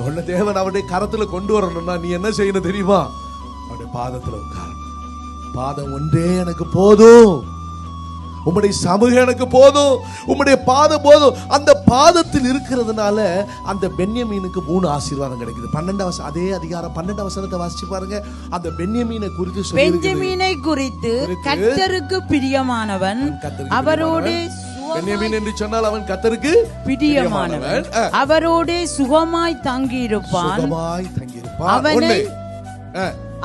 உன்னை தேவன் அவருடைய கரத்துல கொண்டு வரணும்னா நீ என்ன செய்யணும் தெரியுமா? அவருடைய பாதத்துல உட்காரணும். பாதம் ஒன்றே எனக்கு போதும், உம்முடைய சமூகம் எனக்கு போதும், உம்முடைய பாதம் போதும். அந்த பாதத்தில் இருக்கிறதுனால அந்த பென்யமீனுக்கு 3 ஆசீர்வாதம் கிடைக்குது. 12 அதே அதிகாரம் 12 வசனத்தை வாசிச்சு பாருங்க. அந்த பென்யமீனை குறித்து சொல்லி, பென்யமீனை குறித்து கர்த்தருக்கு பிரியமானவன், அவரோடு பென்யமீன் என்று சொன்னால் அவன் கர்த்தருக்கு பிரியமானவன், அவரோடு சுகமாய் தங்கியிருப்பான்.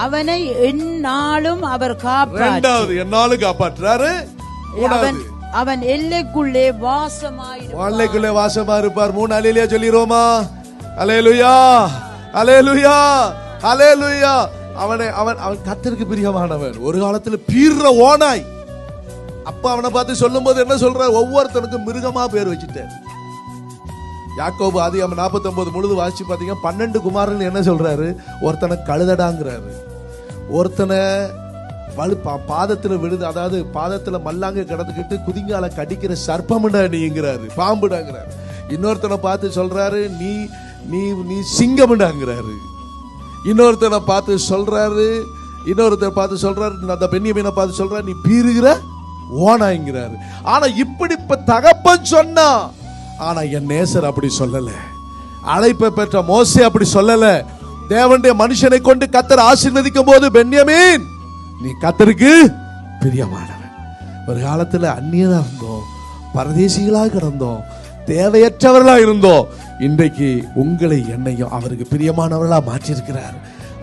அவனை எந்நாளும் அவர் காப்பாற்றார். எந்நாளும் காப்பாற்றாரு. அவன் எல்லைக்குள்ளே வாசமா இருப்பார். 3 அல்லேலூயா சொல்லிரோமா? அல்லேலூயா, அல்லேலூயா, அல்லேலூயா. அவன் கர்த்தருக்கு பிரியமானவன். ஒரு காலத்துல பீர்ற ஓனாய். அப்ப அவனை பார்த்து சொல்லும் போது என்ன சொல்ற? ஒவ்வொருத்தனுக்கும் மிருகமா பேர் வச்சுட்டார். யாக்கோபு ஆதியாகமம் 49 முழுது வாசிச்சு பாத்தீங்க. 12 குமாரர்கள் என்ன சொல்றாரு? ஒருத்தனை கழுதடாங்கிறாரு, ஒருத்தனை பாதத்துல விழுது, அதாவது பாதத்துல மல்லாங்க கிடந்துக்கிட்டு குதிங்கால கடிக்கிற சர்ப்பமுடா நீங்கிறாரு, பாம்புடாங்கிறாரு. இன்னொருத்தனை பார்த்து சொல்றாரு நீ நீ நீ சிங்கமுடாங்கிறாரு. இன்னொருத்தனை பார்த்து சொல்றாரு அந்த பென்யமீனை பார்த்து சொல்றாரு நீ பீறுகிற ஓனாங்கிறாரு. ஆனா இப்படி தகப்பன் சொன்னா, ஆனா என் நேசர் அப்படி சொல்லல. அழைப்பை பெற்ற மோசே அப்படி சொல்லல. தேவனுடைய மனுஷனை கொண்டு கர்த்தர் ஆசீர்வதிக்கும் போது, பென்யமீன் நீ கர்த்தருக்கு பிரியமானவன். ஒரு காலத்துல அந்நியரா இருந்தோம், பரதேசிகளாக கிடந்தோம், தேவையற்றவர்களா இருந்தோம். இன்றைக்கு உங்களை என்னையும் அவருக்கு பிரியமானவர்களா மாற்றிருக்கிறார்.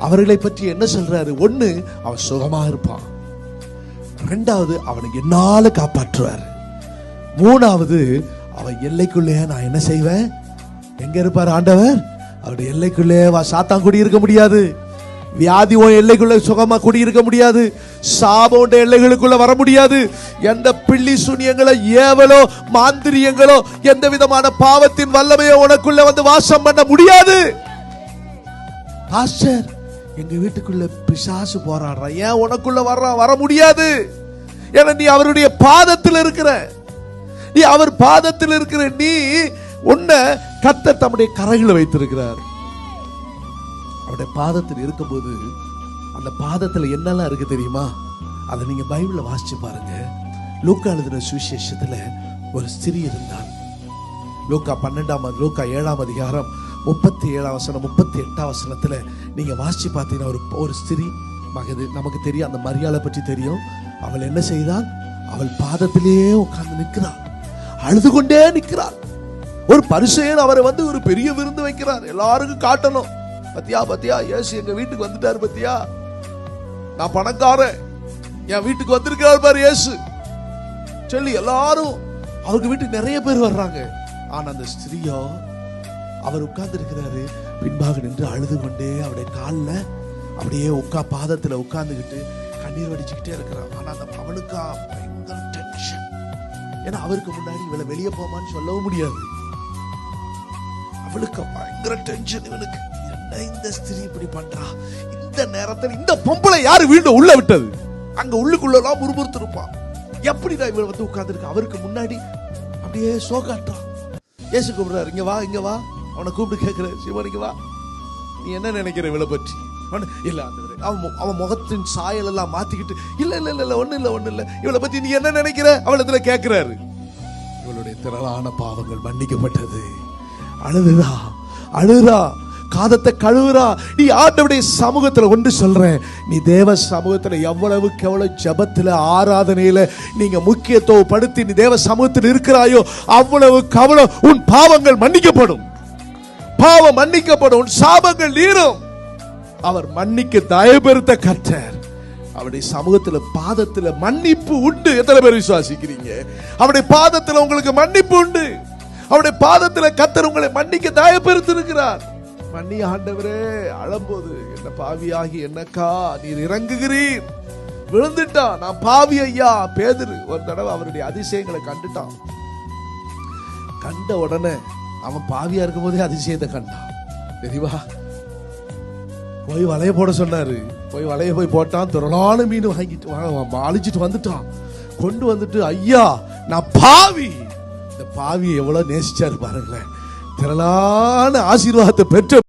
அவர்களை பற்றி என்ன சொல்றாரு? 1, அவன் சுகமா இருப்பான். 2வது, அவனுக்கு என்னால காப்பாற்றுவார். 3வது, அவன் எல்லைக்குள்ளே நான் என்ன செய்வேன்? எங்க இருப்பார் ஆண்டவர்? அவருடைய எல்லைக்குள்ளே சாத்தான் குடியிருக்க முடியாது. வியாதி எல்லைக்குள்ள சுகமா குடியிருக்க முடியாது. சாபம் எல்லைகளுக்குள்ள வர முடியாது. எந்த பிள்ளி சூனியங்களோ ஏவலோ மாந்திரியங்களோ எந்த விதமான பாவத்தின் வல்லமையோ உனக்குள்ள வந்து வாசம் பண்ண முடியாது. பாஸ்டர், எங்க வீட்டுக்குள்ள பிசாசு போராடுறான், ஏன் உனக்குள்ள வர முடியாது? ஏன்னா நீ அவருடைய பாதத்தில் இருக்கிற. நீ அவர் பாதத்தில் இருக்கிற. நீ உன்னை கர்த்தர் தம்முடைய கரைகளை வைத்திருக்கிறார். அவருடைய பாதத்தில் இருக்கும்போது அந்த பாதத்தில் என்னெல்லாம் இருக்கு தெரியுமா? அதை நீங்க பைபிள்ல வாசிச்சு பாருங்க. லூக்கா எழுதின சுவிசேஷத்துல ஒரு ஸ்திரீ இருந்தாள். லூக்கா 7ஆம் அதிகாரம் 37ஆம் வசனம் 38ஆம் வசனத்துல நீங்க வாசிச்சு பார்த்தீங்கன்னா ஒரு ஸ்திரீ, நமக்கு தெரியும், அந்த மரியாதை பற்றி தெரியும். அவள் என்ன செய்தாள்? அவள் பாதத்திலேயே உட்கார்ந்து நிற்கிறாள், அழுது கொண்டே நிற்கிறாள். ஒரு பரிசேயன் அவரை வந்து ஒரு பெரிய விருந்து வைக்கிறார், எல்லாருக்கும் காட்டணும். பத்தியா இயேசு எங்க வீட்டுக்கு வந்துட்டாரு, பத்தியா நான் பணக்காரன், என் வீட்டுக்கு வந்திருக்கிறார் பாரு இயேசு சொல்லி எல்லாரும் அவருக்கு வீட்டுக்கு நிறைய பேர் வர்றாங்க. ஆனா அந்த ஸ்திரீயோ அவர் உட்கார்ந்து இருக்கிறாரு, பின்பாக நின்று அழுது கொண்டே அவருடைய காலில் அப்படியே பாதத்துல உட்கார்ந்துகிட்டு கண்ணீர் வடிச்சுக்கிட்டே இருக்கிறான். ஆனா அந்த அவனுக்கா பயங்கர டென்ஷன். ஏன்னா அவருக்கு முன்னாடி இவளை வெளியே போமான்னு சொல்லவும் முடியாது. அவளுக்கு பயங்கர டென்ஷன். இவனுக்கு என்ன இந்த ஸ்திரீ இப்படி பண்றா? இந்த நேரத்தில் இந்த பொம்பளை யாரு வீடு உள்ள விட்டது? அங்க உள்ளுக்குள்ள முறுமுறுத்து இருப்பான். எப்படிதான் இவள் வந்து உட்கார்ந்து இருக்கா? அவருக்கு முன்னாடி அப்படியே சோகாட்டான். ஏசு கூப்பிடுறாரு, இங்க வா. அவனை கூப்பிட்டு கேட்கிற, சிவன் இங்க வா, நீ என்ன நினைக்கிற இவளை பற்றி? இல்ல அவன் முகத்தின் சாயல் எல்லாம் மாத்திக்கிட்டு, இல்ல ஒண்ணு இல்ல இவளை பத்தி நீ என்ன நினைக்கிற அவளத்துல கேட்கிறாரு. இவளுடைய திரளான பாவங்கள் மன்னிக்கப்பட்டது. அழுறா, காதத்தை கழுவுறா. நீ ஆண்டவருடைய சமூகத்துல ஒன்று சொல்றேன், நீ தேவ சமூகத்துல எவ்வளவுக்கு எவ்வளவு ஜபத்துல ஆராதனையில நீங்க முக்கியத்துவப்படுத்தி நீ தேவ சமூகத்தில் இருக்கிறாயோ அவ்வளவுக்கு அவ்வளவு உன் பாவங்கள் மன்னிக்கப்படும். பாவம் மன்னிக்கப்படும், உன் சாபங்கள் நீரும். அவர் மன்னிக்க தயவு பெருத்த கர்த்தர். அவருடைய சமூகத்துல பாதத்துல மன்னிப்பு உண்டு. எத்தனை பேர் விசுவாசிக்கிறீங்க? அவருடைய பாதத்துல உங்களுக்கு மன்னிப்பு உண்டு. அவருடைய பாதத்துல கர்த்தர் உங்களை மன்னிக்க தயவு பெருத்திருக்கிறார். மன்னி ஆண்டவரே, அழும்போது என்ன பாவியாகி என்னக்கா நீர் இறங்குகிறீர். விழுந்துட்டான், நான் பாவி ஐயா. பேதுரு ஒரு தடவை அவருடைய அதிசயங்களை கண்டுட்டான். கண்ட உடனே அவன் பாவியா இருக்கும் போதே அதிசயத்தை கண்டான் தெரியுமா? போய் வலைய போட சொன்னாரு. வலைய போட்டான். திரளான மீன் வாங்கிட்டு அழிச்சிட்டு வந்துட்டான். கொண்டு வந்துட்டு, ஐயா நான் பாவி. இந்த பாவி எவ்வளவு நேசிச்சாரு பாருங்களேன். திரளான ஆசீர்வாதத்தை பெற்ற